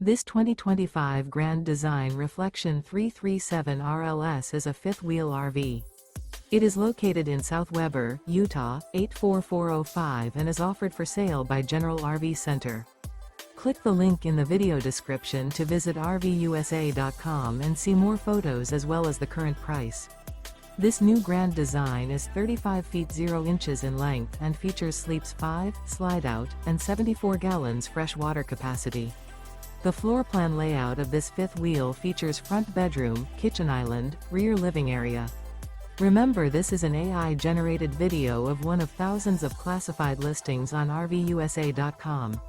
This 2025 Grand Design Reflection 337 RLS is a fifth-wheel RV. It is located in South Weber, Utah, 84405 and is offered for sale by General RV Center. Click the link in the video description to visit RVUSA.com and see more photos as well as the current price. This new Grand Design is 35 feet 0 inches in length and features sleeps 5, slide-out, and 74 gallons fresh water capacity. The floor plan layout of this fifth wheel features front bedroom, kitchen island, rear living area. Remember, this is an AI-generated video of one of thousands of classified listings on RVUSA.com.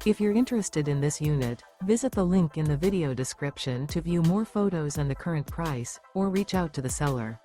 If you're interested in this unit, visit the link in the video description to view more photos and the current price, or reach out to the seller.